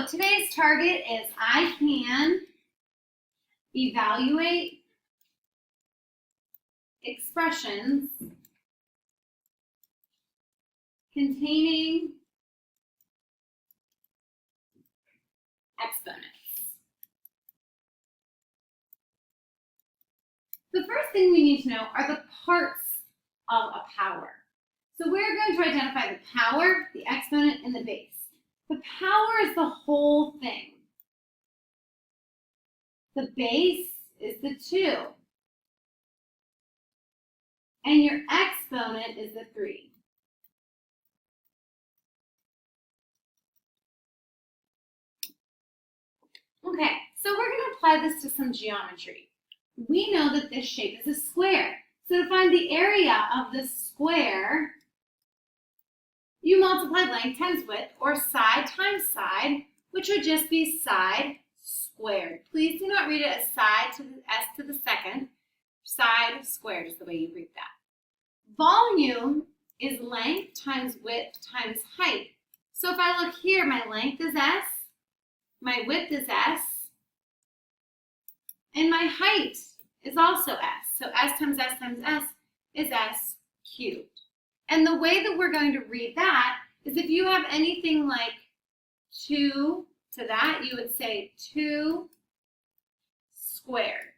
So today's target is I can evaluate expressions containing exponents. The first thing we need to know are the parts of a power. So we're going to identify the power, the exponent, and the base. The power is the whole thing. The base is the 2. And your exponent is the 3. Okay, so we're going to apply this to some geometry. We know that this shape is a square. So to find the area of the square, you multiply length times width, or side times side, which would just be side squared. Please do not read it as side to the s to the second. Side squared is the way you read that. Volume is length times width times height. So if I look here, my length is s, my width is s, and my height is also s. So s times s times s is s cubed. And the way that we're going to read that is if you have anything like 2 to that, you would say 2 squared.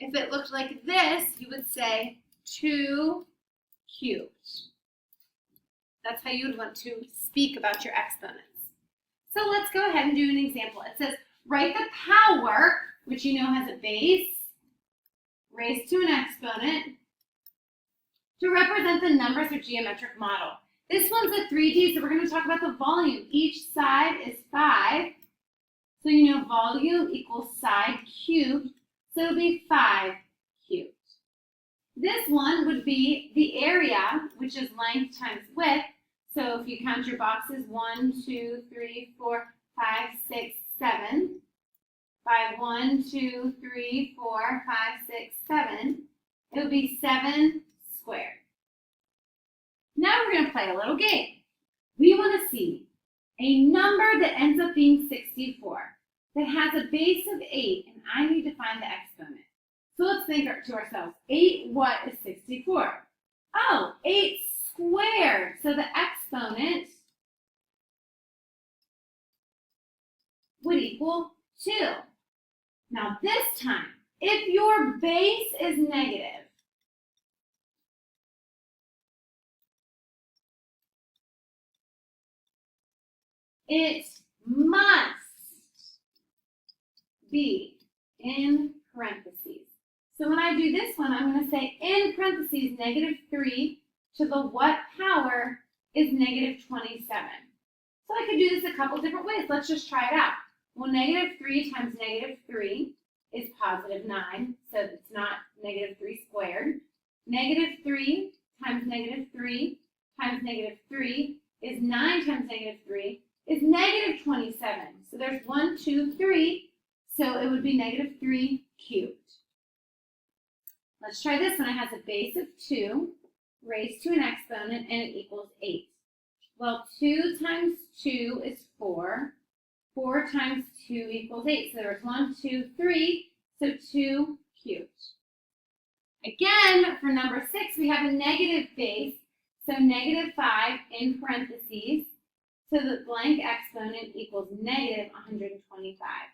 If it looked like this, you would say 2 cubed. That's how you would want to speak about your exponents. So let's go ahead and do an example. It says, write the power, which you know has a base, raised to an exponent, to represent the numbers or geometric model. This one's a 3D, so we're going to talk about the volume. Each side is 5. So you know volume equals side cubed, so it'll be 5 cubed. This one would be the area, which is length times width. So if you count your boxes, 1, 2, 3, 4, 5, 6, 7. By 1, 2, 3, 4, 5, 6, 7, it would be 7 squared. Now we're going to play a little game. We want to see a number that ends up being 64 that has a base of 8, and I need to find the exponent. So let's think to ourselves, 8 what is 64? Oh, 8 squared. So the exponent would equal 2. Now this time, if your base is negative, it must be in parentheses. So when I do this one, I'm going to say in parentheses, -3 to the what power is -27. So I could do this a couple different ways. Let's just try it out. Well, -3 times -3 is +9, so it's not -3 squared. -3 times -3 times -3 is 9 times -3 is -27. So there's 1, 2, 3, so it would be -3 cubed. Let's try this one. It has a base of 2 raised to an exponent, and it equals 8. Well, 2 times 2 is 4. 4 times 2 equals 8. So there's 1, 2, 3, so 2 cubed. Again, for number 6, we have a negative base, so -5 in parentheses, so the blank exponent equals -125.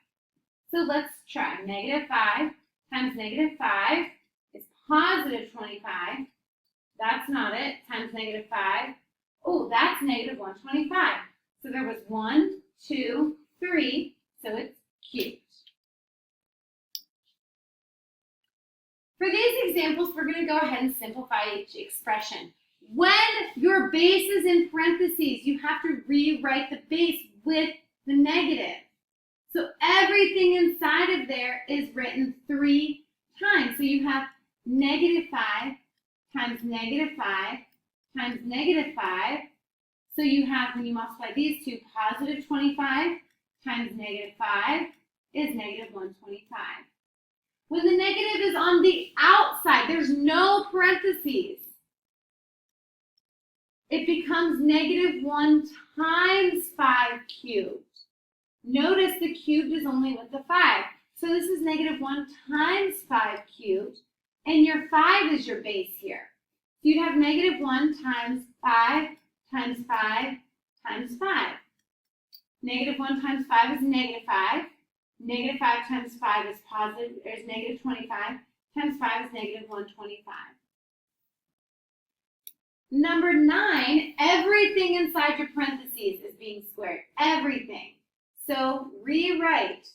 So let's try. -5 times -5 is +25. That's not it. Times -5. Oh, that's -125. So there was 1, 2, 3, so it's cubed. For these examples, we're going to go ahead and simplify each expression. When your base is in parentheses, you have to rewrite the base with the negative. So everything inside of there is written 3 times. So you have -5 times -5 times -5. So you have, when you multiply these two, +25 times -5 is -125. When the negative is on the outside, there's no parentheses. it becomes negative 1 times 5 cubed. Notice the cubed is only with the 5. So this is negative 1 times 5 cubed, and your 5 is your base here. So you'd have negative 1 times 5 times 5 times 5. Negative 1 times 5 is negative 5. Negative 5 times 5 is positive, there's negative 25. Times 5 is negative 125. Number 9, everything inside your parentheses is being squared. Everything. So rewrite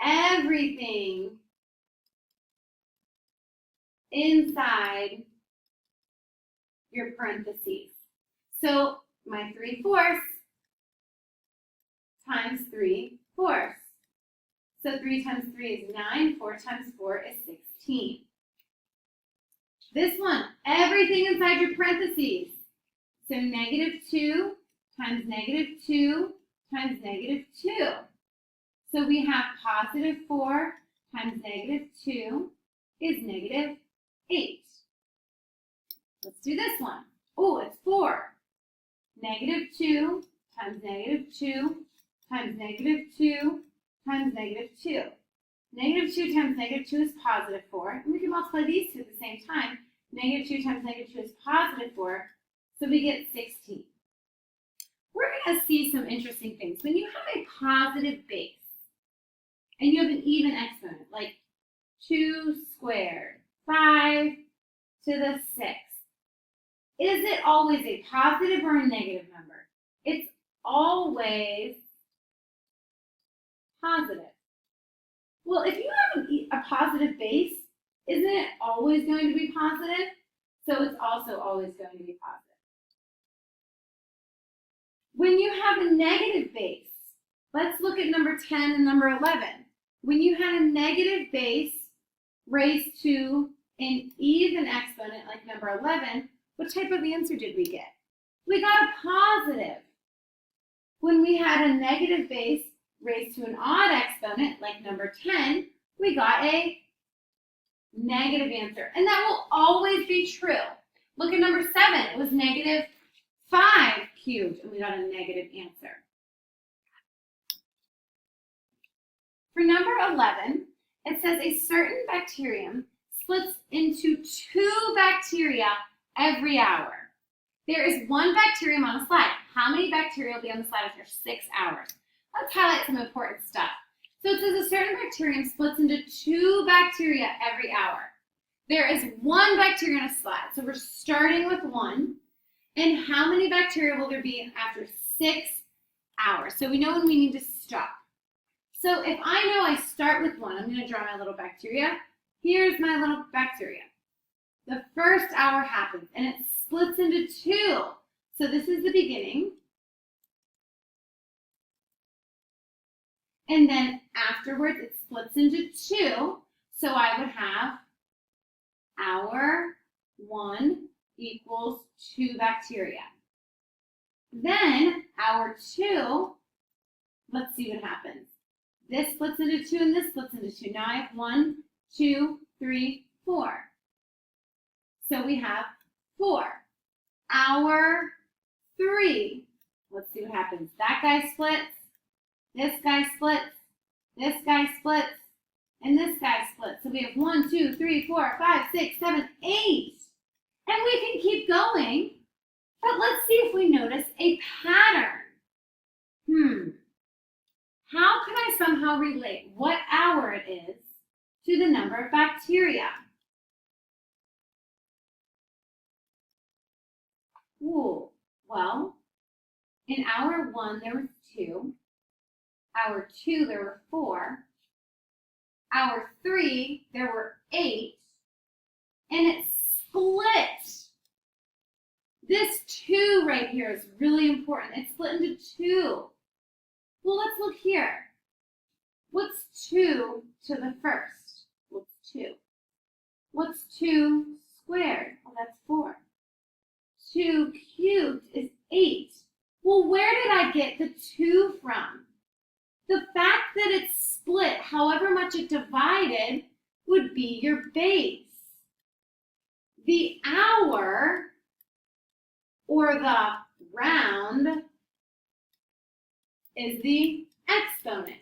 everything inside your parentheses. So my 3/4 times 3/4. So 3 times 3 is 9, 4 times 4 is 16. This one, everything inside your parentheses. So negative 2 times negative 2 times negative 2. So we have positive 4 times negative 2 is negative 8. Let's do this one. Oh, it's 4. Negative 2 times negative 2 times negative 2 times negative 2. Negative 2 times negative 2 is positive 4. And we can multiply these two at the same time. Negative 2 times negative 2 is positive 4. So we get 16. We're going to see some interesting things. When you have a positive base and you have an even exponent, like 2 squared, 5 to the 6, is it always a positive or a negative number? It's always positive. Well, if you have a positive base, isn't it always going to be positive? So it's also always going to be positive. When you have a negative base, let's look at number 10 and number 11. When you had a negative base raised to an even exponent like number 11, what type of answer did we get? We got a positive. When we had a negative base raised to an odd exponent like number 10, we got a negative answer. And that will always be true. Look at number 7. It was negative 5 cubed, and we got a negative answer. For number 11, it says a certain bacterium splits into 2 bacteria every hour. There is 1 bacterium on a slide. How many bacteria will be on the slide after 6 hours? Let's highlight some important stuff. So it says a certain bacterium splits into 2 bacteria every hour. There is 1 bacteria on a slide. So we're starting with 1. And how many bacteria will there be after 6 hours? So we know when we need to stop. So if I know I start with 1, I'm going to draw my little bacteria. Here's my little bacteria. The first hour happens, and it splits into 2. So this is the beginning. And then afterwards, it splits into 2. So I would have hour 1 equals 2 bacteria. Then hour 2, let's see what happens. This splits into 2 and this splits into 2. Now I have 1, 2, 3, 4. So we have 4. Hour 3, let's see what happens. That guy splits, this guy splits, this guy splits, and this guy splits. So we have 1, 2, 3, 4, 5, 6, 7, 8. And we can keep going, but let's see if we notice a pattern. How can I somehow relate what hour it is to the number of bacteria? Ooh, well, in hour 1 there were 2. Hour 2 there were 4. Hour 3 there were 8. And it split. This 2 right here is really important. It split into 2. Well, let's look here. What's 2 to the first? What's 2? What's 2 squared? Well, that's 4. 2 cubed is 8. Well, where did I get the 2 from? The fact that it split, however much it divided, would be your base. The hour, or the round, is the exponent.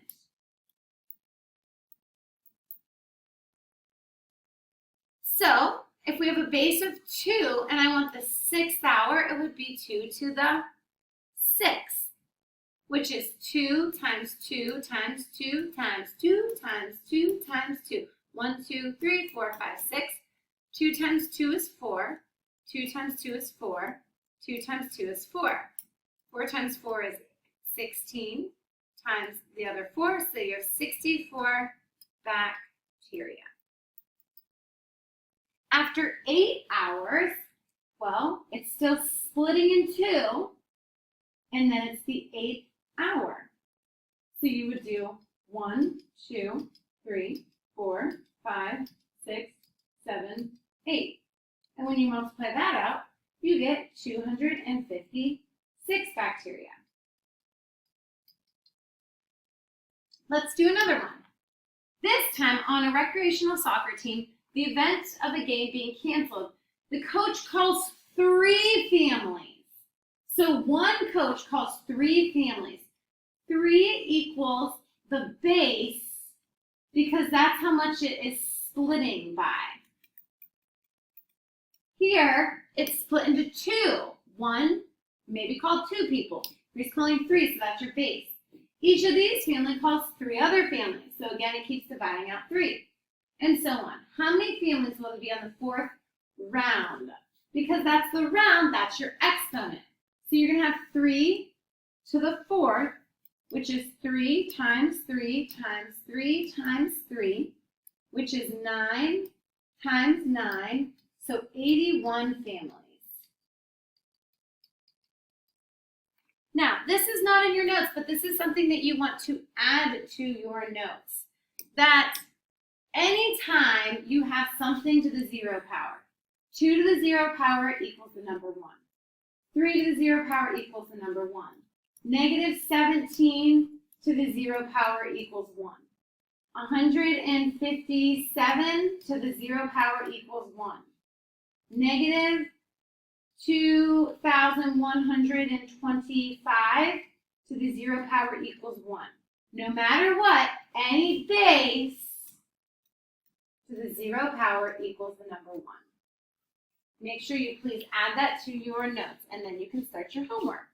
So, if we have a base of 2 and I want the 6th hour, it would be 2 to the 6th, which is 2 times 2 times 2 times 2 times 2 times 2. 1, 2, 3, 4, 5, 6. 2 times 2 is 4. 2 times 2 is 4. 2 times 2 is 4. 4 times 4 is 16 times the other 4, so you have 64 bacteria. After 8 hours, well, it's still splitting in 2, and then it's the 8th hour. So you would do 1, 2, 3, 4, 5, 6, 7, 8. And when you multiply that out, you get 256 bacteria. Let's do another one. This time on a recreational soccer team, the event of the game being canceled, the coach calls 3 families. So one coach calls 3 families. 3 equals the base because that's how much it is splitting by. Here, it's split into 2. One may be called 2 people. He's calling 3, so that's your base. Each of these family calls 3 other families. So again, it keeps dividing out 3. And so on. How many families will there be on the 4th round? Because that's the round, that's your exponent. So you're going to have 3 to the 4th, which is 3 times 3 times 3 times 3, which is 9 times 9, so 81 families. Now, this is not in your notes, but this is something that you want to add to your notes. That anytime you have something to the 0 power, 2 to the 0 power equals the number 1. 3 to the 0 power equals the number 1. Negative 17 to the 0 power equals 1. 157 to the 0 power equals 1. Negative 2,125 to the 0 power equals 1. No matter what, any base to the 0 power equals the number 1. Make sure you please add that to your notes, and then you can start your homework.